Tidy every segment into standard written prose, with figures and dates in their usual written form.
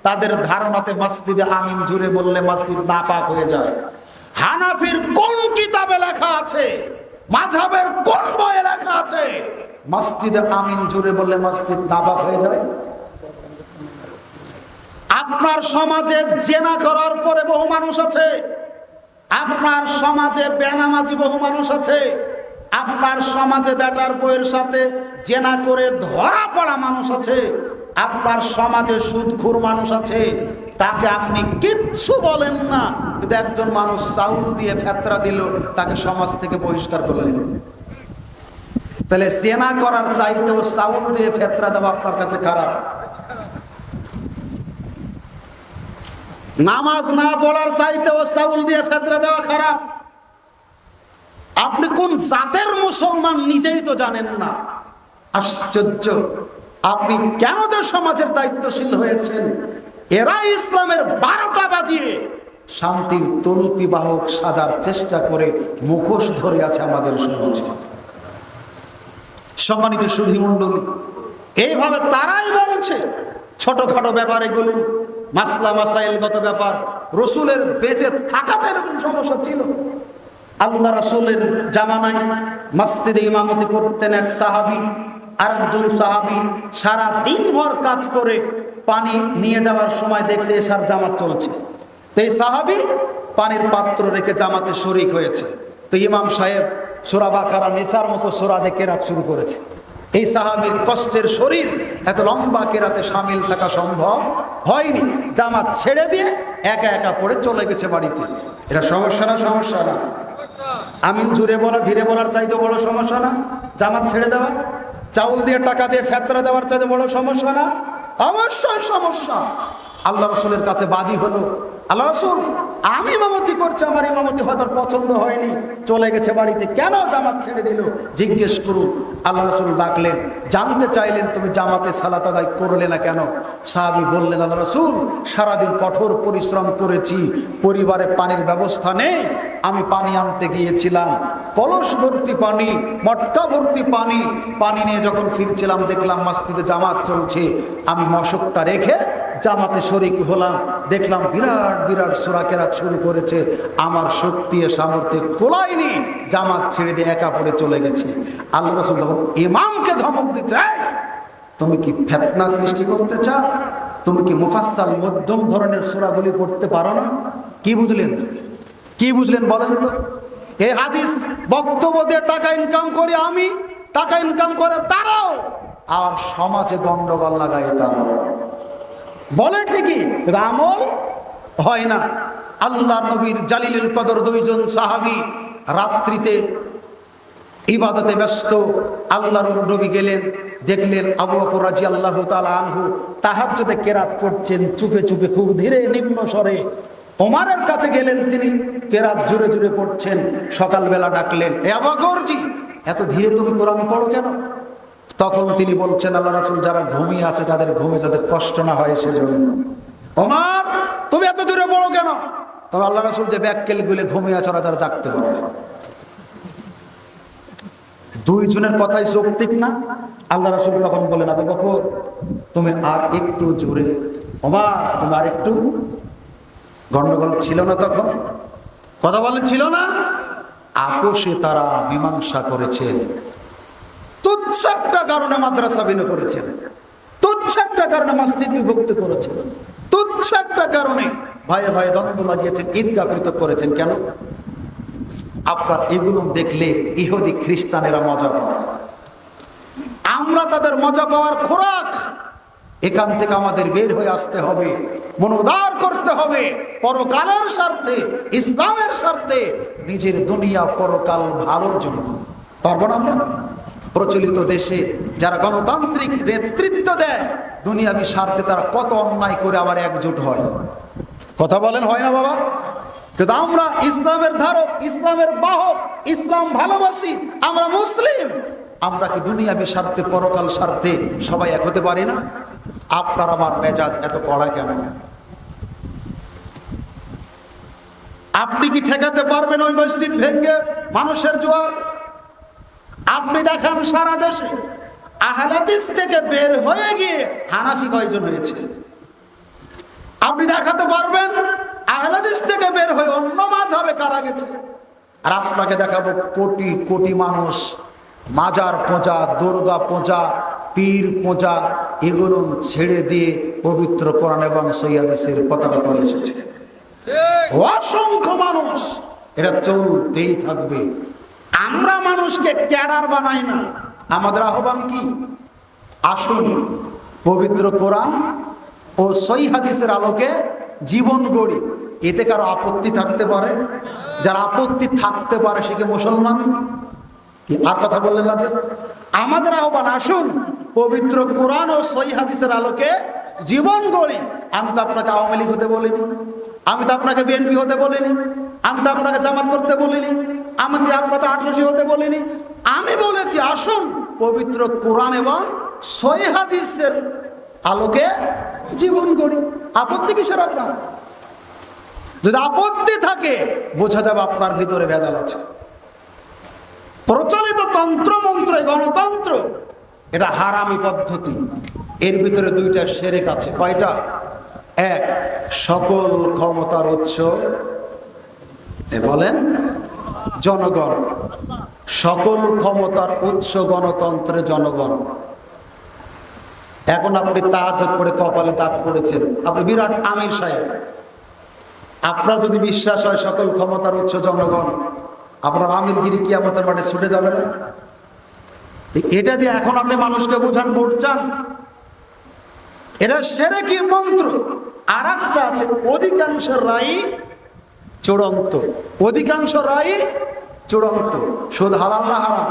তাদের ধারণাতে মসজিদে আমিন জুড়ে বললে মসজিদ নাপাক হয়ে যায়। হানাফির কোন কিতাবে লেখা আছে, মাযহাবের কোন বইয়ে লেখা আছে মসজিদে আমিন জুড়ে বললে মসজিদ নাপাক হয়ে যায়? আপনার সমাজে জেনা করার পরে বহু মানুষ আছে, আপনার সমাজে বেনামাজি বহু মানুষ আছে, আপনার সমাজে বেটার বউয়ের সাথে জেনা করে ধরা পড়া মানুষ আছে, আপনার সমাজে সুদখোর মানুষ আছে, তাকে আপনি কিচ্ছু বলেন না, কিন্তু একজন মানুষ চাউল দিয়ে ফেতরা দিল, তাকে সমাজ থেকে বহিষ্কার করলেন। তাহলে জেনা করার চাইতেও চাউল দিয়ে ফেতরা দেওয়া আপনার কাছে খারাপ। নামাজ না পড়ার চাইতেও চাউল দিয়ে ফেতরা দেওয়া খারাপ। আপনি কোন জাতের মুসলমান নিজেই তো জানেন না। আশ্চর্য, আপনি কেন যে সমাজের দায়িত্বশীল হয়েছেন? এরা ইসলামের 12টা বাজিয়ে শান্তির তল্পি বাহক সাজার চেষ্টা করে মুখোশ ধরে আছে আমাদের সমাজে। সম্মানিত সুধী মণ্ডলী, এইভাবে তারাই বলছে ছোটখাটো ব্যাপার এগুলো মাসলা মাসাইলগত ব্যাপার। রসুলের বেঁচে থাকাতে এরকম সমস্যা ছিল। আল্লাহ রাসূলের জামানায় মসজিদে ইমামতি করতেন এক সাহাবী, আরেকজন সাহাবী সারা দিন ভর কাজ করে পানি নিয়ে যাওয়ার সময় দেখছে এশার জামাত চলছে। তো এই সাহাবী পানির পাত্র রেখে জামাতে শরীক হয়েছে। তো ইমাম সাহেব সূরা বাকারা নিসার মতো সূরা দিয়ে কেরাত শুরু করেছে। এই সাহাবীর কষ্টের শরীর এত লম্বা কেরাতে শামিল থাকা সম্ভব হয়নি। জামাত ছেড়ে দিয়ে একা একা পড়ে চলে গেছে বাড়িতে। এটা সমস্যা না? সমস্যা না? আমিন জুড়ে বলা ধীরে বলার চাইতে বড় সমস্যা না? জামাত ছেড়ে দেওয়া, চাউল দিয়ে টাকা দিয়ে ফেতরা দেওয়ার চাইতে বড় সমস্যা না? অবশ্যই সমস্যা। আল্লাহ রাসূলের কাছে বাদী হলো, আল্লাহ রাসূল আমি ইমামতি করছি, আমার ইমামতি হয়তো পছন্দ হয়নি, চলে গেছে বাড়িতে, কেন জামাত ছেড়ে দিল জিজ্ঞেস করুন। আল্লাহ রাসূল ডাকলেন, জানতে চাইলেন তুমি জামাতে সালাত আদায় করলে না কেন? সাহাবী বললেন, আল্লাহ রাসূল সারাদিন কঠোর পরিশ্রম করেছি, পরিবারে পানির ব্যবস্থা নেই, আমি পানি আনতে গিয়েছিলাম, কলস ভর্তি পানি, মটকা ভর্তি পানি, পানি নিয়ে যখন ফিরছিলাম দেখলাম মসজিদে জামাত চলছে, আমি মশকটা রেখে জামাতে শরীক হলাম, দেখলাম বিরাট বিরাট সূরা কেরাত শুরু করেছে, আমার শক্তি সামর্থ্যে কোলায়নি, জামাত ছেড়ে দিয়ে একা পড়ে চলে গেছে। আল্লাহ রাসূল তখন ইমামকে ধমক দিতে, তুমি কি ফিতনা সৃষ্টি করতে চাও? তুমি কি মুফাসসাল মধ্যম ধরনের সূরাগুলি পড়তে পারো না? কি বুঝলেন? কি বুঝলেন বলেন তো? এই হাদিস বক্তব্য দিয়ে টাকা ইনকাম করে আমি, টাকা ইনকাম করে তারাও, আর সমাজে গন্ডগোল লাগায় তারা। বলে ঠিকই, আমল হয় না। আল্লাহ নবীর জালিলুল কদর দুইজন সাহাবী রাত্রিতে ইবাদতে ব্যস্ত, আল্লাহর নবী গেলেন, দেখলেন আবু বকর রাদিয়াল্লাহু তাআলা আনহু তাহাজ্জুদে কেরাত পড়ছেন চুপে চুপে, খুব ধীরে নিম্ন স্বরে। ওমরের কাছে গেলেন, তিনি কেরাত জোরে জোরে পড়ছেন। সকালবেলা ডাকলেন, এ আবু বকরজি, এত ধীরে তুমি কোরআন পড়ো কেন? তখন তিনি বলছেন, আল্লাহ রাসূল যারা ঘুমিয়ে আছে তাদের ঘুমে যাতে কষ্ট না হয় সেজন্য। ওমর তুমি এত জোরে পড়ো কেন? তবে আল্লাহ রাসূল যে ব্যাককেল গুলে ঘুমিয়ে আছে ওরা যারা জাগতে পারে। দুইজনের কথাই যৌক্তিক না? আল্লাহ রাসূল তখন বলেন, আবু বকর তুমি আর একটু জোরে, ওমর তুমি আর একটু। গন্ডগোল ছিল না তখন? কথা বলেন ছিল না? আপোষে তারা মীমাংসা করেছেন। তুচ্ছ একটা কারণে মাদ্রাসা বিলীন করেছেন, তুচ্ছ একটা কারণে মসজিদ বিভক্ত করেছেন, তুচ্ছ একটা কারণে ভাইয়ে ভাইয়ে দ্বন্দ্ব লাগিয়েছেন, ঈদগাহ পৃথক করেছেন। কেন? আপনার এগুলো দেখলে ইহুদি খ্রিস্টানেরা মজা পায়, আমরা তাদের মজা পাওয়ার খোরাক। এখান থেকে আমাদের বের হয়ে আসতে হবে, মনোদার করতে হবে, পরকালের স্বার্থে, ইসলামের স্বার্থে, নিজের দুনিয়া পরকাল ভালোর জন্য। পারবো না আমরা? প্রচলিত দেশে যারা গণতান্ত্রিক নেতৃত্ব দেয়, দুনিয়াবি স্বার্থে তারা কত অন্যায় করে আবার একজোট হয়। কথা বলেন, হয় না বাবা? কিন্তু আমরা ইসলামের ধারক, ইসলামের বাহক, ইসলাম ভালোবাসি, আমরা মুসলিম, আমরা কি দুনিয়াবি স্বার্থে পরকাল স্বার্থে সবাই এক হতে পারি না? আপনার আমার মেজাজ এত কড়া কেন? আপনি কি ঠেকাতে পারবেন ওই মসজিদ ভেঙে মানুষের জোয়ার? আপনি দেখান সারা দেশে আহলে হাদিস থেকে বের হয়ে গিয়ে হানাফি কয়জন হয়েছে? আপনি দেখাতে পারবেন আহলে হাদিস থেকে বের হয়ে অন্য মাযহাবে কারা গেছে? আর আপনাকে দেখাবো কোটি কোটি মানুষ মাজার পূজা, দুর্গা পূজা, পীর পূজা এগুলো ছেড়ে দিয়ে পবিত্র কোরআন এবং সহিহ হাদিসের পতাকা তুলে এসেছে। অসংখ্য মানুষ, এটা চলতেই থাকবে। আমরা মানুষকে ক্যাডার বানাই না। আমাদের আহ্বান কি? আসুন পবিত্র কোরআন ও সহিহ হাদিসের আলোকে জীবন গড়ি। এতে কারো আপত্তি থাকতে পারে? যার আপত্তি থাকতে পারে সে কি মুসলমান? আর কথা বললেন না যে? আমাদের আহ্বান, আসুন পবিত্র কোরআন ও সহিহ হাদিসের আলোকে জীবন গড়ি। আমি তো আপনাকে আওয়ামী লীগ হতে বলিনি, আমি তো আপনাকে বিএনপি হতে বলিনি, আমি তো আপনাকে জামাত করতে বলিনি, আমাকে আপনাকে আঠারোশি হতে বলিনি। আমি বলেছি আসুন পবিত্র কোরআন এবং সহিহ হাদিসের আলোকে জীবন গড়ি। আপত্তি কিসের আপনার? যদি আপত্তি থাকে বোঝা যাবে আপনার ভিতরে ভেজাল আছে। প্রচলিত তন্ত্রমন্ত্র, গণতন্ত্র, এটা হারামি পদ্ধতি। এর ভিতরে দুইটা শিরক আছে। কয়টা? এক, সকল ক্ষমতার উৎস বলেন জনগণ। সকল ক্ষমতার উৎস গণতন্ত্রে জনগণ। এখন আপনি তাহাজ্জুদ পড়ে কপালে দাগ পড়েছেন, আপনি বিরাট আমির সাহেব। আপনার যদি বিশ্বাস হয় সকল ক্ষমতার উৎস জনগণ, আপনার আমিরগিরি কিয়ামতের মাঠে ছুটে যাবে না? এটা দিয়ে এখন আপনি মানুষকে বোঝান ভোট চান, এটা শিরকি মন্ত্র। আর একটা আছে অধিকাংশ রায় চূড়ান্ত। অধিকাংশ রায় চূড়ান্ত। সুদ হালাল না হারাম?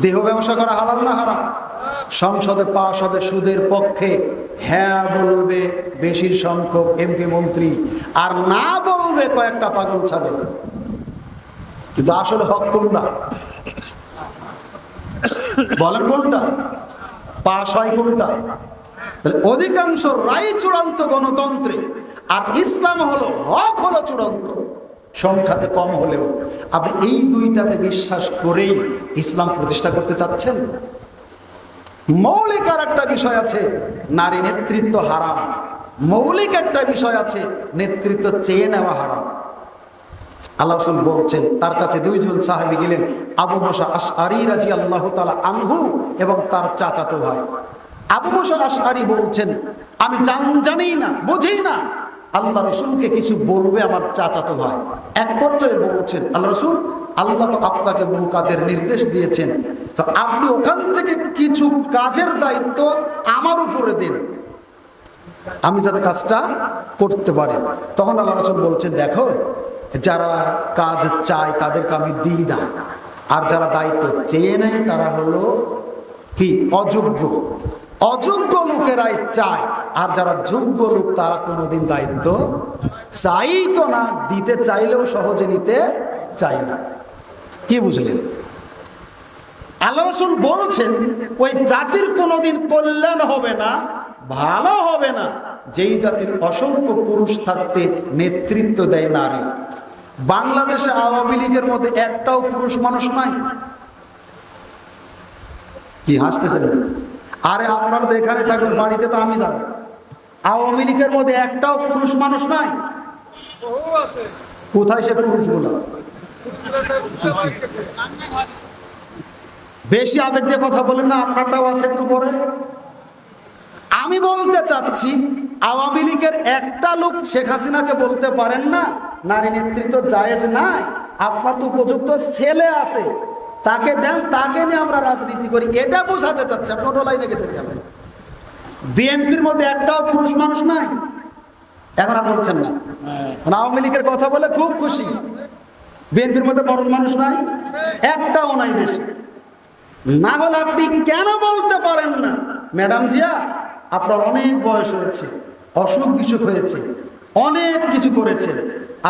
দেহ ব্যবসা করা হালাল না হারাম? সংসদে পাশ হবে সুদের পক্ষে, হ্যাঁ বলবে বেশি সংখ্যক এমপি মন্ত্রী, আর না বলবে কয়েকটা পাগল ছাগল। কিন্তু আসলে হক কোনটা? বলেন কোনটা? পাশ হয় কোনটা? অধিকাংশ রায় চূড়ান্ত গণতন্ত্রে, আর ইসলাম হলো হক, হলো চূড়ান্ত, সংখ্যাতে কম হলেও। আপনি এই দুইটাতে বিশ্বাস করেই ইসলাম প্রতিষ্ঠা করতে চাচ্ছেন? মৌলিক আর একটা বিষয় আছে, নারী নেতৃত্ব হারাম। মৌলিক একটা বিষয় আছে, নেতৃত্ব চেয়ে নেওয়া হারাম। আল্লাহ রাসূল বলছেন, তার কাছে দুইজন সাহাবী গেলেন, আবু মুসা আশআরী রাদিয়াল্লাহু তাআলা আনহু এবং তার চাচাতো ভাই। আবু মুসা আশআরী বলছেন, আমি জানি না, বুঝি না আল্লাহ রাসূলকে কিছু বলবে আমার চাচাতো ভাই। এক পর্যায়ে বলছেন, আল্লাহ রাসূল, আল্লাহ তো আপনাকে বহু কাজের নির্দেশ দিয়েছেন, তো আপনি ওখান থেকে কিছু কাজের দায়িত্ব আমার উপরে দিন, আমি যাতে কাজটা করতে পারি। তখন আল্লাহ রাসূল বলছেন, দেখো, যারা কাজ চায় তাদেরকে আমি দিই না, আর যারা দায়িত্ব চেয়ে নেয় তারা হলো কি? অযোগ্য। অযোগ্য লোকেরাই চায়, আর যারা যোগ্য লোক তারা কোনোদিন দায়িত্ব চাই তো না, দিতে চাইলেও সহজে নিতে চায় না। কি বুঝলেন? আল্লাহ রাসূল বলছেন ওই জাতির কোনোদিন কল্যাণ হবে না, ভালো হবে না, যেই জাতির অসংখ্য পুরুষ থাকতে নেতৃত্ব দেয় নারী। বাংলাদেশে আওয়ামী লীগের মধ্যে একটাও পুরুষ মানুষ নাই। কি হাসতেছেন? আরে আপনারা তো এখানে থাকবেন, বাড়িতে তো আমি যাব। আওয়ামী লীগের মধ্যে একটাও পুরুষ মানুষ নাই। কোথায় সে পুরুষগুলো? বেশি আবেগ দিয়ে কথা বলেন না, আপনারটাও আছে একটু পরে। আমি বলতে চাচ্ছি, আওয়ামী লীগের একটা লোক শেখ হাসিনাকে বলতে পারেন না নারী নেতৃত্ব জায়েজ নাই। আপনার তো উপযুক্ত ছেলে আছে, তাকে দেন, তাকে নিয়ে আমরা রাজনীতি করি, এটা বোঝাতে চাচ্ছে। আপনি অন্য লাইনে গেছেন কেন? বিএনপির মধ্যে একটাও পুরুষ মানুষ নাই, এখন আর বলছেন না। আওয়ামী লীগের কথা বলে খুব খুশি, বিএনপির মধ্যে বড় মানুষ নাই, একটাও নাই দেশে। না হলে আপনি কেন বলতে পারেন না, ম্যাডাম জিয়া আপনার অনেক বয়স হয়েছে, অসুখ বিসুখ হয়েছে, অনেক কিছু করেছেন,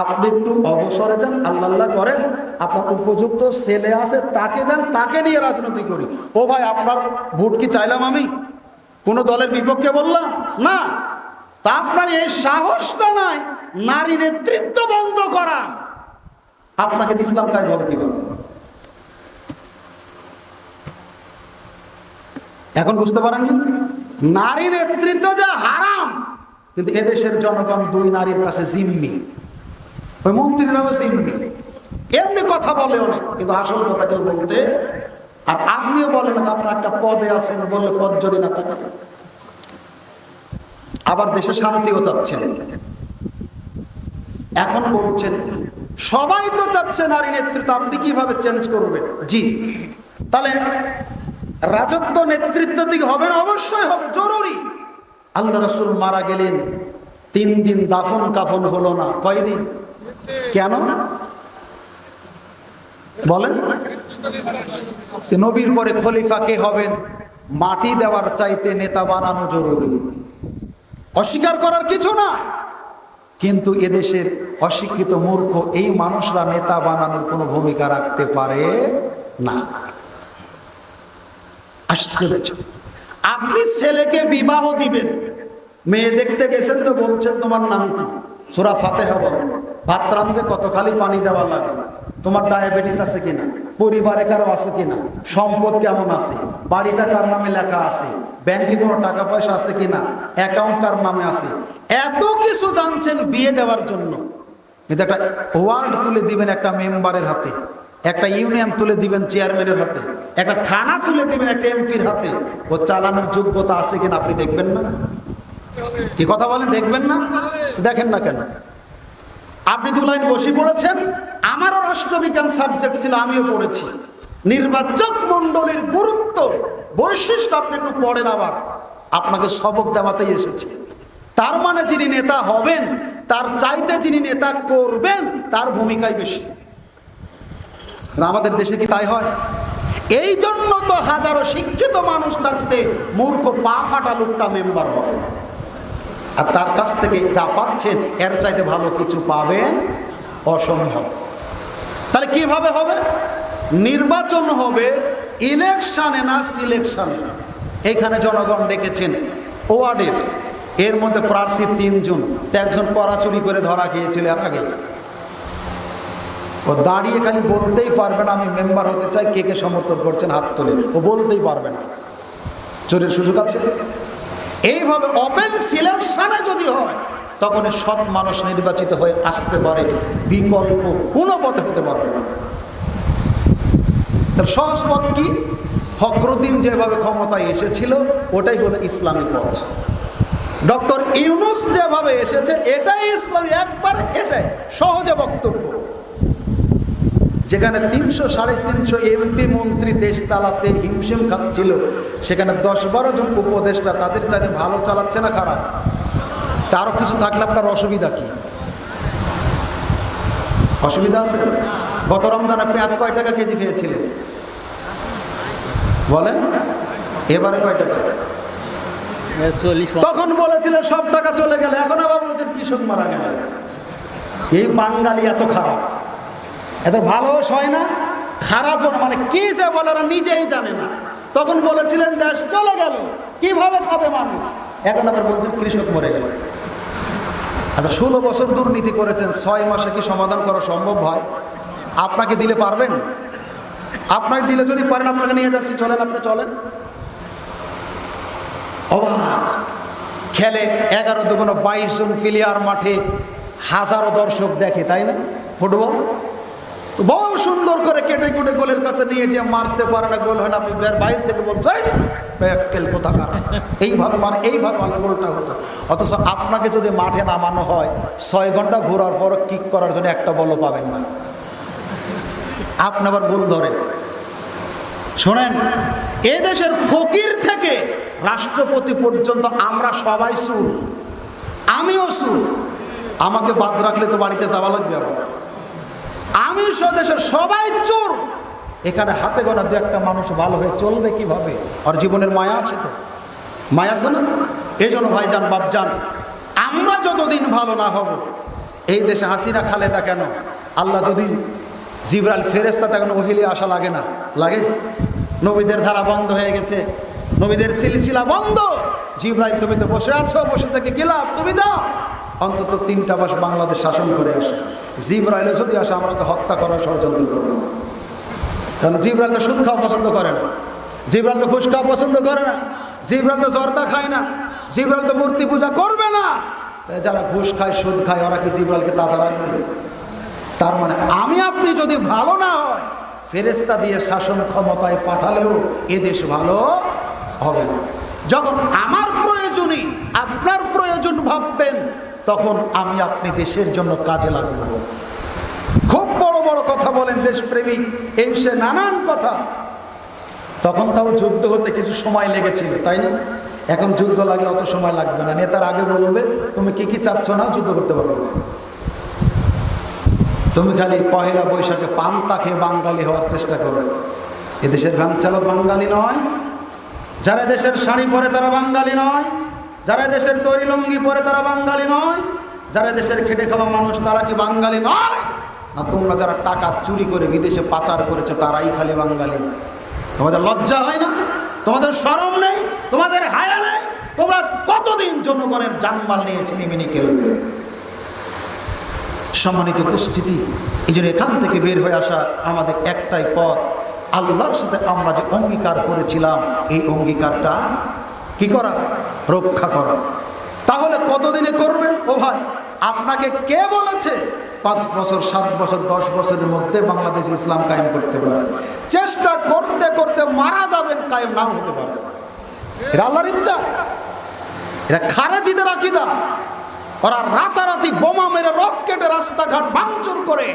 আপনি একটু অবসরে যান, আল্লাহ আল্লাহ করেন, আপনার উপযুক্ত ছেলে আছে তাকে দেন, তাকে নিয়ে রাজনীতি করি। ও ভাই, আপনার ভোট কি চাইলাম আমি? কোন দলের বিপক্ষে বললাম না। তা আপনার এই সাহসটা নাই নারী নেতৃত্ব বন্ধ করা। আপনাকে ইসলাম তাই বলে কি বলবো? এখন বুঝতে পারেননি নারী নেতৃত্ব যা হারাম, কিন্তু এদেশের জনগণ দুই নারীর কাছে জিম্মি, ওই মন্ত্রীরাও জিম্মি। এমনি কথা বলে অনেক, কিন্তু আসল কথা কেউ বলতে, আর আপনিও বলেন আপনার একটা পদে আছেন, বললে পদ যদি না থাকে। আবার দেশে শান্তিও চাচ্ছেন, এখন বলছেন সবাই তো চাচ্ছে নারী নেতৃত্ব, আপনি কিভাবে চেঞ্জ করবেন? জি, তাহলে রাজত্ব নেতৃত্ব থেকে হবে না? অবশ্যই হবে, জরুরি। আল্লাহ রাসূল মারা গেলেন, 3 দিন দাফন কাফন হলো না। কয়দিন? কেন বলেন? নবীর পরে খলিফা কে হবেন? মাটি দেওয়ার চাইতে নেতা বানানো জরুরি, অস্বীকার করার কিছু না। কিন্তু এদেশের অশিক্ষিত মূর্খ এই মানুষরা নেতা বানানোর কোনো ভূমিকা রাখতে পারে না। আশ্চর্য। আপনি ছেলেকে বিবাহ দিবেন, মেয়ে দেখতে গেছেন তো বলছেন তোমার নাম কি? সূরা ফাতিহা বলেন। ভাত রাঁধতে কত খালি পানি দেওয়া লাগে, তোমার ডায়াবেটিস আছে কিনা, পরিবারে কারো আছে কিনা, সম্পদ কেমন আছে, বাড়িটা কার নামে লেখা আছে, ব্যাংকে কোনো টাকা পয়সা আছে কিনা, অ্যাকাউন্ট কার নামে আছে, এত কিছু জানছেন বিয়ে দেওয়ার জন্য। কিন্তু একটা ওয়ার্ড তুলে দিবেন একটা মেম্বারের হাতে, একটা ইউনিয়ন তুলে দিবেন চেয়ারম্যানের হাতে, একটা থানা তুলে দিবেন একটা এমপির হাতে, ও চালানোর যোগ্যতা আছে কিনা আপনি দেখবেন না? কি কথা বলেন? দেখবেন না? দেখেন না কেন? আপনি 2 লাইন বসে পড়েছেন। আমারও রাষ্ট্রবিজ্ঞান সাবজেক্ট ছিল, আমিও পড়েছি। নির্বাচক মণ্ডলীর গুরুত্ব বৈশিষ্ট্য আপনি একটু পড়েন, আবার আপনাকে সবক দেওয়াতেই এসেছে। তার মানে যিনি নেতা হবেন তার চাইতে যিনি নেতা করবেন তার ভূমিকাই বেশি। আমাদের দেশে কি তাই হয়? এই জন্য তো হাজারো শিক্ষিত মানুষ থাকতে মূর্খ পা ফাটা লোকটা মেম্বার হয়, আর তার কাছ থেকে যা পাচ্ছেন এর চাইতে ভালো কিছু পাবেন অসম্ভব। তাহলে কিভাবে হবে? নির্বাচন হবে ইলেকশনে না সিলেকশনে। এখানে জনগণ ডেকেছেন ওয়ার্ডের, এর মধ্যে প্রার্থী 3 জন, তো একজন কড়া চুরি করে ধরা খেয়েছিল এর আগে। ও দাঁড়িয়ে খালি বলতেই পারবে না আমি মেম্বার হতে চাই, কে কে সমর্থন করছেন হাত তোলে, ও বলতেই পারবে না। চোরের সুযোগ আছে। এইভাবে ওপেন সিলেকশনে যদি হয় তখন সৎ মানুষ নির্বাচিত হয়ে আসতে পারে, বিকল্প কোনো পথে হতে পারবে না। তার সহজ পথ কি? ফখরুদ্দিন যেভাবে ক্ষমতায় এসেছিল ওটাই হলো ইসলামী পথ। ডক্টর ইউনূস যেভাবে এসেছে এটাই ইসলামী, একবার এটাই সহজে বক্তব্য। যেখানে 300-350 এমপি মন্ত্রী দেশ চালাতে হিমশিম খাচ্ছিল, সেখানে 10-12 জন উপদেষ্টা তাদের চাইতে ভালো চালাচ্ছে না খারাপ? তারও কিছু থাকলে আপনার অসুবিধা কি? অসুবিধা আছে? গত রমজানে পেঁয়াজ কয় টাকা কেজি খেয়েছিলেন বলেন? এবারে কয় টাকা? তখন বলেছিলেন সব টাকা চলে গেল, এখন আবার বলছেন কৃষক মারা গেল। এই বাঙালি এত খারাপ, এত ভালো হয় না, খারাপও না, মানে কি যে বলে ওরা নিজেই জানে না। তখন বলেছিলেন দেশ চলে গেল, কিভাবে খাবে মানুষ, এখন আবার বলছেন কৃষক মরে গেল। আচ্ছা, 16 বছর দুর্নীতি করেছেন, 6 মাসে কি সমাধান করা সম্ভব হয়? আপনাকে দিলে পারবেন? আপনাকে দিলে যদি পারেন আপনাকে নিয়ে যাচ্ছি, চলেন, আপনি চলেন। অবাক খেলে 11-22 জন প্লেয়ার মাঠে, হাজারো দর্শক দেখে, তাই না? ফুটবল তো বল সুন্দর করে কেটে কুটে গোলের কাছে নিয়ে যে মারতে পারে না, গোল হয় না, আপনি বাইরে থেকে বলছেন কোথাকার, এইভাবে মানে এইভাবে মারলে গোলটা হতো। অথচ আপনাকে যদি মাঠে নামানো হয় 6 ঘন্টা ঘোরার পর কিক করার জন্য একটা বলও পাবেন না, আপনি আবার গোল ধরেন। শোনেন, এদেশের ফকির থেকে রাষ্ট্রপতি পর্যন্ত আমরা সবাই সুর, আমিও সুর। আমাকে বাদ রাখলে তো বাড়িতে যাওয়া লাগবে আবার। আমি স্বদেশের সবাই চোর। এখানে হাতে গোনা 2-1 মানুষ ভালো হয়ে চলবে কিভাবে? আর জীবনের মায়া আছে তো, মায়া আছে না? এই জন্য ভাইজান বাপজান, আমরা যতদিন ভালো না হব, এই দেশে হাসিনা খালেদা কেন, আল্লাহ যদি জিবরাইল ফেরেশতা তখন ওহিলি আসা লাগে না? লাগে। নবীদের ধারা বন্ধ হয়ে গেছে, নবীদের সিলসিলা বন্ধ। জিবরাইল তুমি তো বসে আছো, বসে থেকে গেলাম, তুমি যাও অন্তত 3টা মাস বাংলাদেশ শাসন করে আসো। জিবরাইল যদি আসে আমরাকে হত্যা করার ষড়যন্ত্র করব, কারণ জিবরাইল তো সুদ খাওয়া পছন্দ করে না, জিবরাইল তো ঘুষ খাওয়া পছন্দ করে না, জিবরাইল তো জর্দা খায় না, জিবরাইল তো মূর্তি পূজা করবে না। যারা ঘুষ খায় সুদ খায় ওরা কি জিব্রাইলকে তাজা রাখবে? তার মানে আমি আপনি যদি ভালো না হয়, ফেরেশতা দিয়ে শাসন ক্ষমতায় পাঠালেও এ দেশ ভালো হবে না। যখন আমার প্রয়োজনই আপনার প্রয়োজন ভাববেন, তখন আমি আপনি দেশের জন্য কাজে লাগব। খুব বড় বড় কথা বলেন দেশপ্রেমিক, এই সে নানান কথা। তখন তাও যুদ্ধ হতে কিছু সময় লেগেছিল, তাই না? এখন যুদ্ধ লাগলে অত সময় লাগবে না। নেতার আগে বলবে তুমি কি কি চাচ্ছ না, যুদ্ধ করতে পারবে না। তুমি খালি পহেলা বৈশাখে পান্তা খেয়ে বাঙালি হওয়ার চেষ্টা করো। এদেশের ভ্যান চালক বাঙালি নয়, যারা দেশের শাড়ি পরে তারা বাঙালি নয়, যারা দেশের তৈরি লুঙ্গি পরে তারা বাঙালি নয়, যারা দেশের খেটে খাওয়া মানুষ তারা কি বাঙালি নয়? না, তোমরা যারা টাকা চুরি করে বিদেশে পাচার করেছো তারাই খালি বাঙালি। তোমাদের লজ্জা হয় না? তোমাদের শরম নেই? তোমাদের হায়া নেই? তোমরা কতদিন জনগণের জানমাল নিয়ে ছিনিমিনি খেলবে? সম্মানিত উপস্থিতি, এই জন্য এখান থেকে বের হয়ে আসা আমাদের একটাই পথ, আল্লাহর সাথে আমরা যে অঙ্গীকার করেছিলাম এই অঙ্গীকারটা কি করা? রক্ষা করা। তাহলে কতদিনে করবেন? ও ভাই, আপনাকে কে বলেছে 5 বছর 7 বছর 10 বছরের মধ্যে বাংলাদেশ ইসলাম কায়েম করতে পারে? চেষ্টা করতে করতে মারা যাবেন, কায়েম নাও হতে পারে। এটা আল্লাহর ইচ্ছা। এটা খারেজিদের আকীদা। ওরা রাতারাতি বোমা মেরে রকেটে রাস্তাঘাট ভাঙচুর করে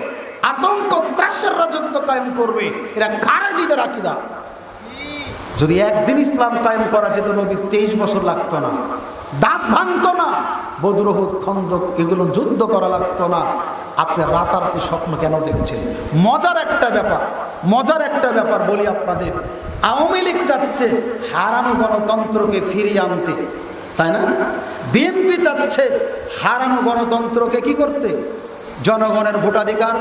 আতঙ্ক ত্রাসের রাজত্ব কায়েম করবে। এরা খারেজিদের আকীদা। যদি একদিন ইসলাম কায়েম করা যেত, নবীর 23 বছর লাগতো না, দাঁত ভাঙতো না, বদর উহুদ খন্দক এগুলো যুদ্ধ করা লাগতো না। আপনি রাতারাতি স্বপ্ন কেন দেখছেন? মজার একটা ব্যাপার বলি আপনাদের। আওয়ামী লীগ চাচ্ছে হারানো গণতন্ত্রকে ফিরিয়ে আনতে, তাই না? বিএনপি চাচ্ছে হারানো গণতন্ত্রকে কি করতে? জনগণের ভোটাধিকার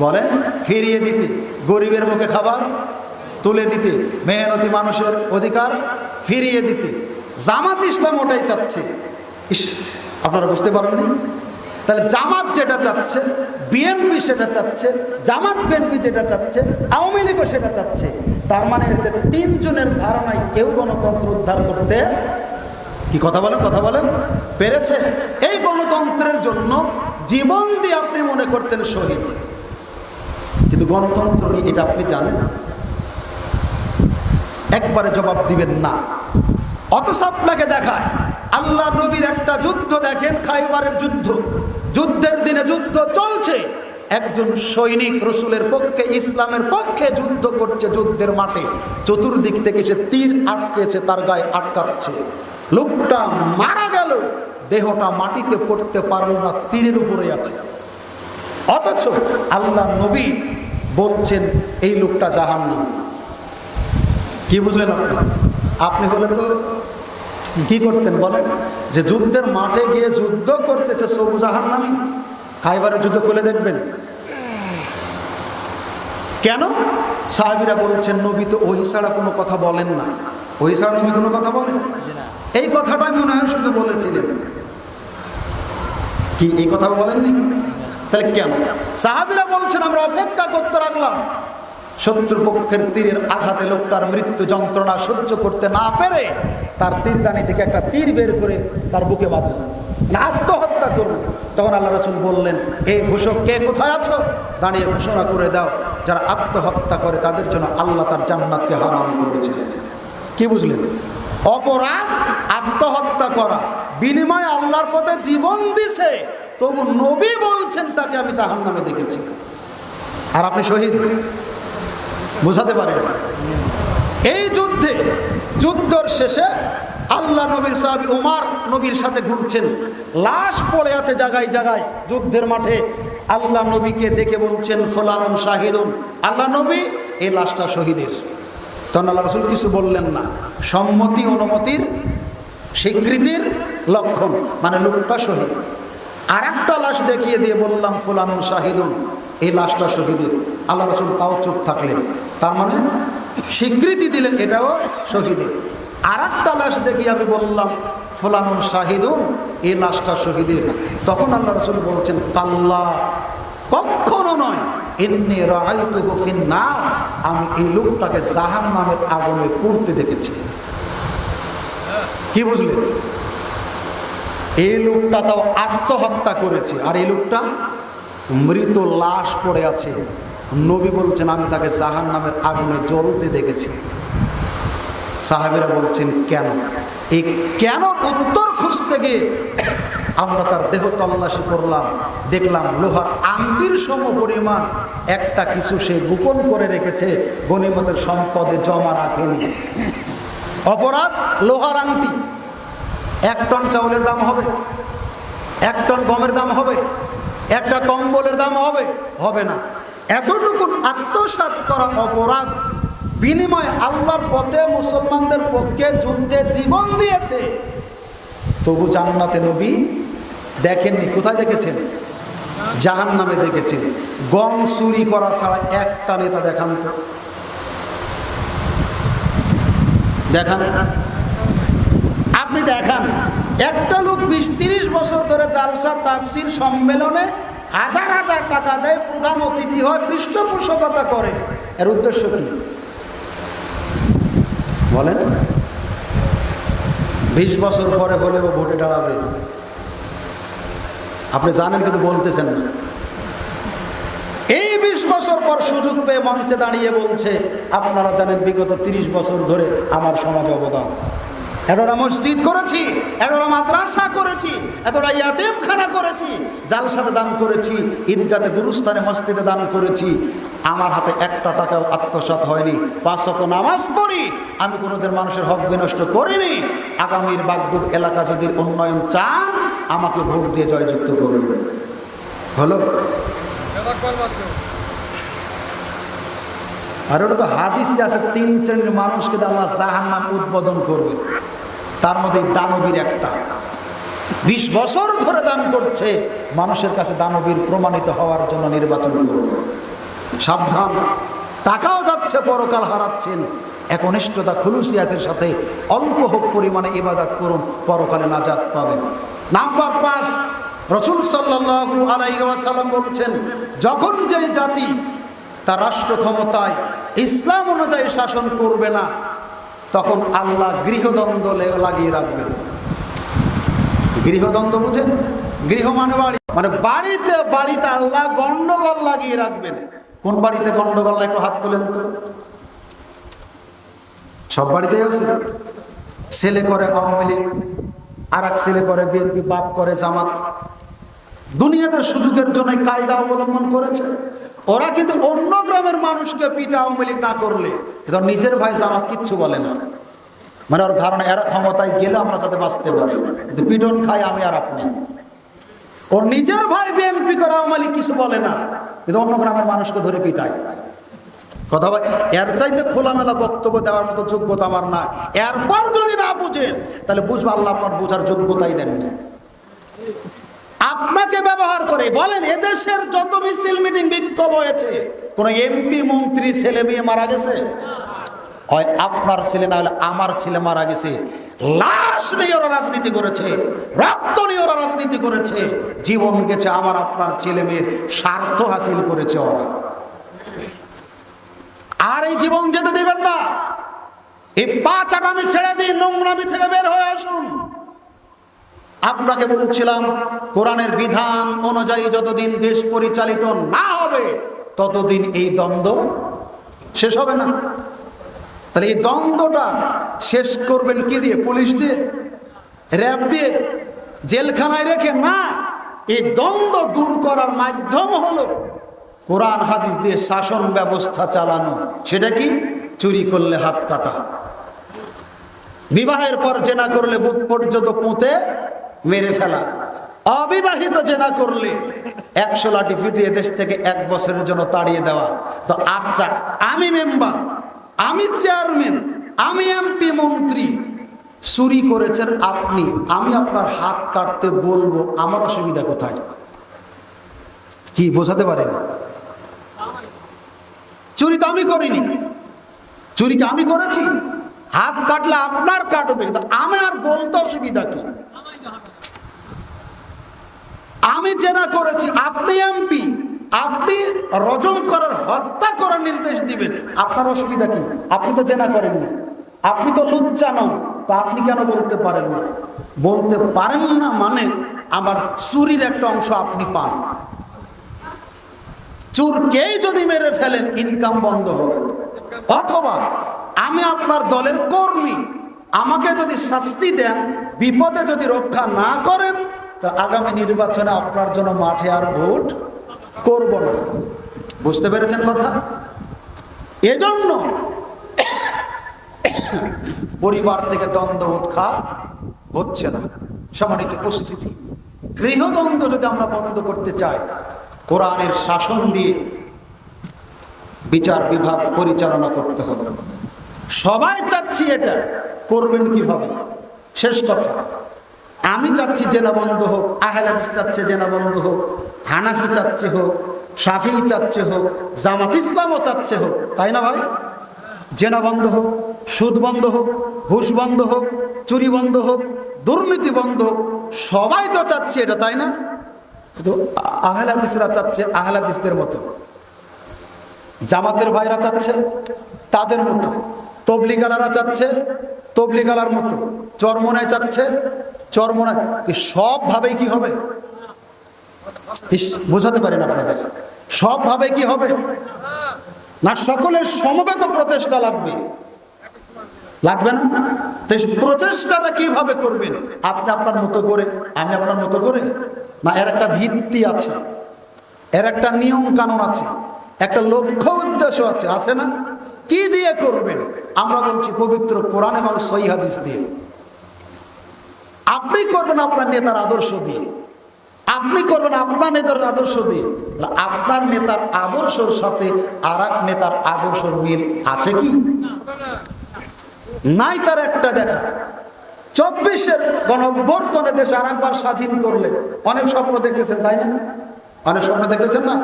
বলেন ফিরিয়ে দিতে, গরিবের মুখে খাবার তুলে দিতে, মেহনতি মানুষের অধিকার ফিরিয়ে দিতে। জামাত ইসলাম ওটাই চাচ্ছে। আপনারা বুঝতে পারেননি? তাহলে জামাত যেটা চাচ্ছে, বিএনপি সেটা চাচ্ছে, জামাত বিএনপি যেটা চাচ্ছে, আওয়ামী লীগও সেটা চাচ্ছে। তার মানে এতে 3 জনের ধারণায় কেউ গণতন্ত্র উদ্ধার করতে কি কথা বলেন পেরেছে? এই গণতন্ত্রের জন্য জীবন দিয়ে আপনি মনে করছেন শহীদ, কিন্তু গণতন্ত্র কি এটা আপনি জানেন? একবারে জবাব দিবেন না। অথচ আপনাকে দেখায় আল্লাহ নবীর একটা যুদ্ধ দেখেন, খাইবারের যুদ্ধ। যুদ্ধের দিনে যুদ্ধ চলছে, একজন সৈনিক রসুলের পক্ষে, ইসলামের পক্ষে যুদ্ধ করছে যুদ্ধের মাঠে। চতুর্দিক থেকে সে তীর আটকেছে, তার গায়ে আটকাচ্ছে। লোকটা মারা গেল, দেহটা মাটিতে পড়তে পারল না, তীরের উপরে আছে। অথচ আল্লাহ নবী বলছেন এই লোকটা জাহান্নামী। কি বুঝলেন আপনি? আপনি হলে তো কি করতেন বলেন? যে যুদ্ধের মাঠে গিয়ে যুদ্ধ করতেছে সবু জাহান্নামী, খাইবারের যুদ্ধ খুলে দেখবেন। কেন? সাহাবীরা বলছেন নবী তো ওহি ছাড়া কোনো কথা বলেন না। ওহি ছাড়া নবী কোনো কথা বলেন? এই কথাটাই মনে হয় শুধু বলেছিলেন। কি এই কথা বলেননি? তাহলে কেন? সাহাবীরা বলছেন আমরা অপেক্ষা করতে লাগলাম। শত্রুপক্ষের তীরের আঘাতে লোকটার মৃত্যু যন্ত্রণা সহ্য করতে না পেরে তার তীরদানি থেকে একটা তীর বের করে তার বুকে বাঁধল, আত্মহত্যা করল। তখন আল্লাহ রাসূল বললেন, এই ঘোষক কে কোথায় আছো? দাঁড়িয়ে ঘোষণা করে দাও, যারা আত্মহত্যা করে তাদের জন্য আল্লাহ তার জান্নাতকে হারাম করেছেন। কি বুঝলেন? অপরাধ আত্মহত্যা করা, বিনিময়ে আল্লাহর পথে জীবন দিছে, তবু নবী বলছেন তাকে আমি জাহান্নামে দেখেছি। আর আপনি শহীদ। বোঝাতে পারেন? এই যুদ্ধের শেষে আল্লাহ নবীর সাহাবী ওমর নবীর সাথে ঘুরছেন, লাশ পড়ে আছে জায়গায় জায়গায় যুদ্ধের মাঠে। আল্লাহ নবীকে দেখে বলছেন ফুলানুন শাহিদুন, আল্লাহ নবী এই লাশটা শহীদের। তখন আল্লাহ রাসূল কিছু বললেন না। সম্মতি অনুমতির স্বীকৃতির লক্ষণ, মানে লোকটা শহীদ। আর একটা লাশ দেখিয়ে দিয়ে বললাম ফুলানুন শাহিদুন, এই লাশটা শহীদের। আল্লাহ রাসূল তাও চুপ থাকলেন, তার মানে স্বীকৃতি দিলেন এটাও শহীদের। আর একটা লাশ দেখি আমি বললাম ফুলানুন শাহিদুন, এই লাশটা শহীদের। তখন আল্লাহ রাসূল বলছেন কাল্লা, কখনো নয়, ইন্নী রাআইতুহু ফিন্নার, আমি এই লোকটাকে জাহান্নামের আগুনে পুড়তে দেখেছি। কি বুঝলেন? এই লোকটা তাও আত্মহত্যা করেছে, আর এই লোকটা মৃত লাশ পড়ে আছে। নবী বলছেন আমি তাকে জাহান্নামের আগুনে জ্বলতে দেখেছি। সাহাবীরা বলছেন কেন? এই কেন উত্তর খুঁজতে গিয়ে আমরা তার দেহ তল্লাশি করলাম, দেখলাম লোহার আংটির সম পরিমাণ একটা কিছু সে গোপন করে রেখেছে, গনিমতের সম্পদে জমা রাখেনি। অপরাধ লোহার আংটি। 1 টন চাউলের দাম হবে, 1 টন গমের দাম হবে, একটা কম্বলের দাম হবে? হবে না। এতটুকু আত্মসাৎ করা অপরাধ, বিনিময়ে আল্লাহর পথে মুসলমানদের পক্ষে যুদ্ধে জীবন দিয়েছে, তবু জান্নাতে নবী দেখেননি। কোথায় দেখেছেন? জাহান্নামে দেখেছেন। গম চুরি করা ছাড়া একটা নেতা দেখান তো, দেখান। আপনি দেখান একটা লোক 20-30 বছর ধরে জালসা তাফসির সম্মেলনে হাজার হাজার টাকা দেয়, প্রধান অতিথি হয়, পৃষ্ঠপোষকতা করে, এর উদ্দেশ্য কি বলেন? 20 বছর পরে হলেও ভোটে দাঁড়াবে। আপনি জানেন কিন্তু বলতেছেন না। এই 20 বছর পর সুযোগ পেয়ে মঞ্চে দাঁড়িয়ে বলছে আপনারা জানেন বিগত 30 বছর ধরে আমার সমাজ অবদান, এতটা মসজিদ করেছি, এতটা মাদ্রাসা করেছি, এতটা ইয়াতিমখানা করেছি, জালসাতে দান করেছি, ঈদগাতে গুরুস্থানে মসজিদে দান করেছি, আমার হাতে একটা টাকাও আত্মসাৎ হয়নি, 5 ওয়াক্ত নামাজ পড়ি, আমি কোনোদিন মানুষের হক বিনষ্ট করিনি। আগামীর বাগডোর এলাকা যদি উন্নয়ন চান আমাকে ভোট দিয়ে জয়যুক্ত করুন। হলো? আর ওটা তো হাদিসে আছে 3 শ্রেণীর মানুষকে আল্লাহ জাহান্নাম উদ্বোধন করবে, তার মধ্যে দানবীর একটা। 20 বছর ধরে দান করছে, মানুষের কাছে দানবীর প্রমাণিত হওয়ার জন্য নির্বাচন করবে। সাবধান, টাকাও যাচ্ছে, পরকাল হারাচ্ছেন। একনিষ্ঠতা খুলুসিয়াতের সাথে অল্প হোক পরিমাণে ইবাদত করুন, পরকালে নাজাত পাবেন। নাম্বার 5, রাসূল সাল্লাল্লাহু আলাইহি ওয়াসাল্লাম বলছেন যখন যে জাতি তার রাষ্ট্র ক্ষমতায় ইসলাম অনুযায়ী শাসন করবে না, তখন আল্লাহ গৃহদ্বন্দ্ব লাগিয়ে রাখবেন। গৃহদ্বন্দ্ব বুঝেন? গৃহ মানে বাড়ি, মানে বাড়িতে বাড়িতে আল্লাহ গন্ডগোল লাগিয়ে রাখবেন। কোন বাড়িতে গন্ডগোল? একটু হাত তোলেন তো। সব বাড়িতেই আছে। ছেলে করে আওয়ামী লীগ, আর এক ছেলে করে বিএনপি, বাপ করে জামাত। দুনিয়াতে সুযোগের জন্য কায়দা অবলম্বন করেছে। ওরা কিন্তু অন্য গ্রামের মানুষকে পিঠা আওয়ামী লীগ না করলে কিন্তু নিজের ভাই জামাত কিচ্ছু বলে না, মানে ওর ধারণা এরা ক্ষমতায় গেলে আমরা যাতে বাঁচতে পারি, কিন্তু পিটন খাই আমি আর আপনি। ওর নিজের ভাই বিএনপি করে আওয়ামী লীগ কিছু বলে না, কিন্তু অন্য গ্রামের মানুষকে ধরে পিটায়। কথা বল, এর চাইতে খোলামেলা বক্তব্য দেওয়ার মতো যোগ্যতা আমার না। এরপর যদি না বুঝেন তাহলে বুঝবো আল্লাহ আপনার বোঝার যোগ্যতাই দেননি। আপনাকে ব্যবহার করে বলেন এদেশের যত মিছিল মিটিং বিক্ষোভ হয়েছে, কোন এমপি মন্ত্রী ছেলে মেয়ে মারা গেছে? হয় আপনার ছেলে, না হলে আমার ছেলে মারা গেছে। লাশ নিয়ে ওরা রাজনীতি করেছে, রক্ত নিয়ে ওরা রাজনীতি করেছে, জীবন গেছে আমার আপনার ছেলে মেয়ের স্বার্থ হাসিল করেছে ওরা। আর এই জীবন যেতে দিবেন না। এই পাঁচাটামি ছেড়ে দিন, নোংরামি থেকে বের হয়ে আসুন। আপনাকে বলছিলাম কোরআনের বিধান অনুযায়ী যতদিন দেশ পরিচালিত না হবে ততদিন এই দ্বন্দ্ব শেষ হবে না। তাহলে এই দ্বন্দ্বটা শেষ করবেন কি দিয়ে? পুলিশ দিয়ে, র্যাব দিয়ে, জেলখানায় রেখে না। এই দ্বন্দ্ব দূর করার মাধ্যম হলো কোরআন হাদিস দিয়ে শাসন ব্যবস্থা চালানো। সেটা কি? চুরি করলে হাত কাটা, বিবাহের পর জেনা করলে বুক পর্যন্ত পুঁতে মেরে ফেলা, অবিবাহিত জেনা করলে 100 লাঠি পিটিয়ে দেশ থেকে 1 বছরের জন্য তাড়িয়ে দেওয়া। তো আচ্ছা, আমি মেম্বার, আমি চেয়ারম্যান, আমি এমপি মন্ত্রী, চুরি করেছেন আপনি, আমি আপনার হাত কাটতে বলবো, আমার অসুবিধা কোথায়? কি বোঝাতে পারেনি? চুরি তো আমি করিনি, চুরি কি আমি করেছি? হাত কাটলে আপনার কাটবে, কিন্তু আমি আর বলতে অসুবিধা কি? আমি জেনা করেছি, আপনি এমপি, আপনি রজম করার, হত্যা করার নির্দেশ দিবেন, আপনার অসুবিধা কি? আপনি তো জেনা করেননি, আপনি তো লুচ্চা নন, তো আপনি কেন বলতে পারেন না? বলতে পারেন না মানে আমার চুরির একটা অংশ আপনি পান। চোরকেই যদি মেরে ফেলেন ইনকাম বন্ধ হবে। অথবা আমি আপনার দলের কর্মী, আমাকে যদি শাস্তি দেন, বিপদে যদি রক্ষা না করেন, তা আগামী নির্বাচনে আপনার জন্য মাঠে আর ভোট করব না। বুঝতে পেরেছেন কথা? এজন্য পরিবার থেকে দ্বন্দ্ব উৎখাত হচ্ছে না। সম্মানিত উপস্থিতি, গৃহদ্বন্দ্ব যদি আমরা বন্ধ করতে চাই, কোরআনের শাসন দিয়ে বিচার বিভাগ পরিচালনা করতে হবে। সবাই চাচ্ছি, এটা করবেন কিভাবে? শেষ কথা, আমি চাচ্ছি জেনা বন্ধ হোক, আহলে হাদিস চাচ্ছে জেনা বন্ধ হোক, হানাফি চাচ্ছে হোক, শাফিঈ চাচ্ছে হোক, জামাত ইসলামও চাচ্ছে হোক, তাই না ভাই? জেনা বন্ধ হোক, সুদ বন্ধ হোক, ঘুষ বন্ধ হোক, চুরি বন্ধ হোক, দুর্নীতি বন্ধ হোক, সবাই তো চাচ্ছে এটা, তাই না? শুধু আহলে হাদিসরা চাচ্ছে আহলে হাদিসদের মতো, জামাতের ভাইরা চাচ্ছে তাদের মতো, তবলিগালারা চাচ্ছে তবলিগালার মতো, চরমনায় চাচ্ছে চরমনায়। সবভাবেই কি হবে? বোঝাতে পারি না আপনাদের। সবভাবে কি হবে না? সকলের সমবেত প্রচেষ্টা লাগবে, লাগবে না? তো প্রচেষ্টাটা কিভাবে করবেন? আপনি আপনার মতো করে, আমি আপনার মতো করে না? এর একটা ভিত্তি আছে, এর একটা নিয়ম কানুন আছে, একটা লক্ষ্য উদ্দেশ্য আছে, আছে না? কি দিয়ে করবেন? আমরা বলছি পবিত্র কোরআন এবং সহিহ হাদিস দিয়ে। আপনি করবেন আপনার নেতার আদর্শ দিয়ে, আপনি করবেন আপনার নেতার আদর্শ দিয়ে। আপনার নেতার আদর্শের সাথে আর এক নেতার আদর্শের মিল আছে কি? নাই। তার একটা দেখা 24-এর গণঅভ্যুত্থানে দেশে আর একবার স্বাধীন করলে অনেক স্বপ্ন দেখতেছেন, তাই না? অনেক স্বপ্ন দেখতেছেন না?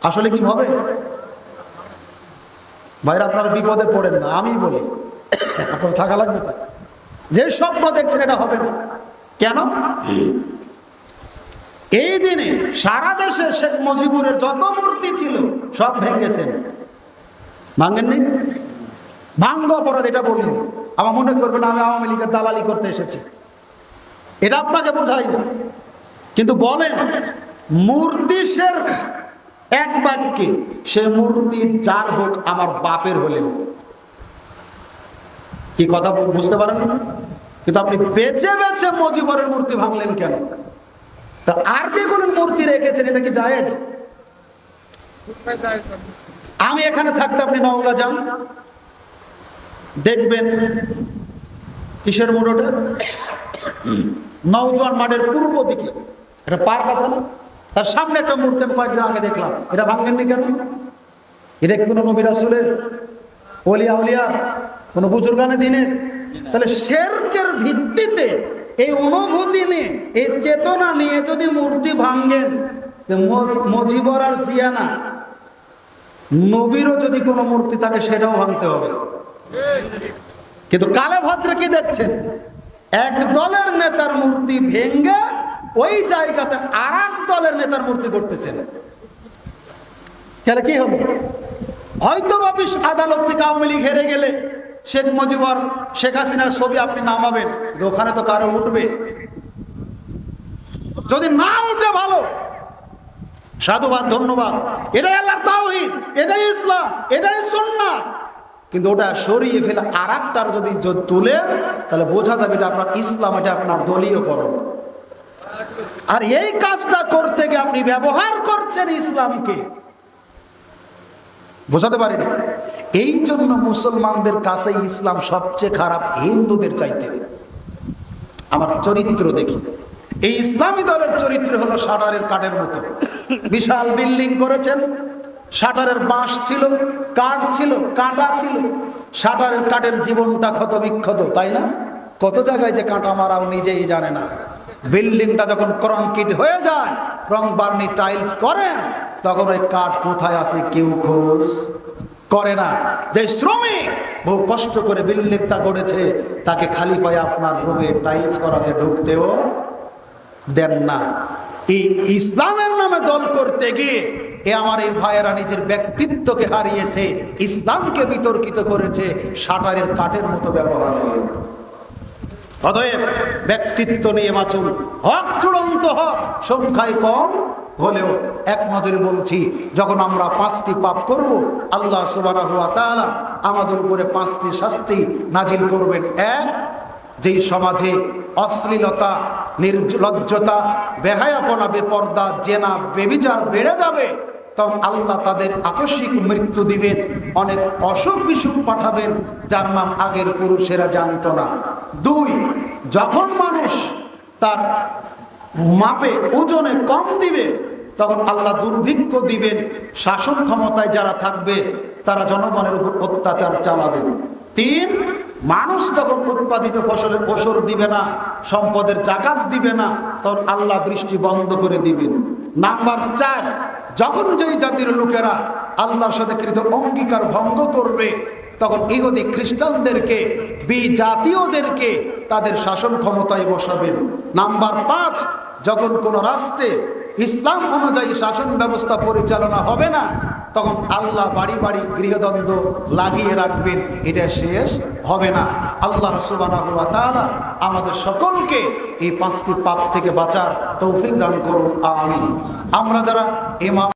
আসলে কি হবে ভাইরা? আপনারা বিপদে পড়েন না, আমি বলি, আপনার থাকা লাগবে তো। যে স্বপ্ন দেখছেন এটা হবে না। কেন? এই দিনে সারা দেশে শেখ মুজিবুরের যত মূর্তি ছিল সব ভেঙেছেন, ভাঙেননি? ভাঙ্গ অপরাধ এটা বলিনি। আমার মনে করবেন আমি আওয়ামী লীগের দালালি করতে এসেছি, এটা আপনাকে বোঝাইনি। কিন্তু বলেন মূর্তি শেরক এক বাক্যে, সে মূর্তি যার হোক, আমার বাপের হলেও। কি কথা বুঝতে পারেন না? কিন্তু আপনি বেছে বেছে মুজিবুরের মূর্তি ভাঙলেন কেন? তা আর যে কোনো মূর্তি রেখেছেন, এটা কি জায়েজ? আমি এখানে থাকতে আপনি নওগাঁ যান, দেখবেন কিসের মোড় ওটা? নওজোয়ান মাঠের পূর্ব দিকে একটা পার্ক আছে না, তার সামনে একটা মূর্তি আমি কয়েকদিন আগে দেখলাম। এটা ভাঙেননি কেন? এটা কোনো নবী রাসূলের, ওলিয়া উলিয়ার, কোনো বুজুর্গানে দিনের? তাহলে শিরকের ভিত্তিতে এই অনুভূতি নিয়ে, এই চেতনা নিয়ে যদি মূর্তি ভাঙেন, মুজিবর আর জিয়ানা নবীরও যদি কোনো মূর্তি থাকে সেটাও ভাঙতে হবে। কিন্তু কালে ভদ্রে কি দেখছেন? এক দলের নেতার মূর্তি ভেঙ্গে ওই জায়গাতে আর এক দলের নেতার মূর্তি করতেছেন। তাহলে কি হলো? হয়তো অফিস আদালত থেকে আওয়ামী লীগ হেরে গেলে শেখ মুজিবর, শেখ হাসিনার ছবি আপনি নামাবেন, ওখানে তো কারো উঠবে। যদি না উঠে ভালো, সাধুবাদ, ধন্যবাদ, এটাই আল্লাহর তাওহীদ, এটাই ইসলাম, এটাই সুন্নাহ। কিন্তু ওটা সরিয়ে ফেলে আর একটার যদি তুলেন, তাহলে বোঝা যাবে এটা আপনার ইসলাম, এটা আপনার দলীয়করণ। আর এই কাজটা করতে গিয়ে আপনি ব্যবহার করছেন ইসলামকে। বোঝাতে পারি না? এই জন্য মুসলমানদের কাছে ইসলাম সবচেয়ে খারাপ হিন্দুদের চাইতে। আমার চরিত্র দেখি, এই ইসলামী দলের চরিত্র হলো শাটারের কাঠের মতো। বিশাল বিল্ডিং করেছেন, শাটারের বাঁশ ছিল, কাঠ ছিল, কাঁটা ছিল, শাটারের কাঠের জীবনটা ক্ষত বিক্ষত, তাই না? কত জায়গায় যে কাঁটা মারাও নিজেই জানে না। বিল্ডিংটা যখন কংক্রিট হয়ে যায়, রং বার্নি টাইলস করেন, তখন ওই কাঠ কোথায় আছে কেউ খোঁজ করে না। যে শ্রমিক বহু কষ্ট করে বিল্ডিংটা গড়েছে, তাকে খালি পায়ে আপনার রুমে টাইলস করা আছে, ঢুকতেও দেন না। এই ইসলামের নামে দল করতে গিয়ে আমার এই ভাইয়েরা নিজের ব্যক্তিত্বকে হারিয়েছে, ইসলামকে বিতর্কিত করেছে, শাটারের কাঠের মতো ব্যবহার হয়ে। অতএব ব্যক্তিত্ব নিয়ে বাঁচুন। হক চূড়ান্ত হক, সংখ্যায় কম হলেও এক নজরে বলছি, যখন আমরা 5টি পাপ করব, আল্লাহ সুবহানাহু ওয়া তাআলা আমাদের উপরে 5টি শাস্তি নাজিল করবেন। এক, যেই সমাজে অশ্লীলতা, নির্লজ্জতা, বেহায়াপনা, বেপর্দা, জেনা, বেবিচার বেড়ে যাবে, তখন আল্লাহ তাদের আকস্মিক মৃত্যু দিবেন, অনেক অসুখ বিসুখ পাঠাবেন যার নাম আগের পুরুষেরা জানত না। 2, যখন মানুষ তার মাপে ওজনে কম দিবে, তখন আল্লাহ দুর্ভিক্ষ দিবেন। শাসন ক্ষমতায় যারা থাকবে তারা জনগণের উপর অত্যাচার চালাবে। 3, মানুষ তখন উৎপাদিত ফসলের ওসর দিবে না, সম্পদের জাকাত দিবে না, তখন আল্লাহ বৃষ্টি বন্ধ করে দিবেন। নাম্বার 4, যখন যেই জাতির লোকেরা আল্লাহর সাথে কৃত অঙ্গীকার ভঙ্গ করবে, তখন ইহুদি খ্রিস্টানদেরকে, বিজাতীয়দেরকে তাদের শাসন ক্ষমতায় বসাবেন। নাম্বার 5, যখন কোন রাষ্ট্রে ইসলাম অনুযায়ী শাসন ব্যবস্থা পরিচালনা হবে না, তখন আল্লাহ বাড়ি বাড়ি গৃহদ্বন্দ্ব লাগিয়ে রাখবেন, এটা শেষ হবে না। আল্লাহ সুবহানাহু ওয়া তাআলা আমাদের সকলকে এই 5টি পাপ থেকে বাঁচার তৌফিক দান করুন, আমিন। আমরা যারা ইমাম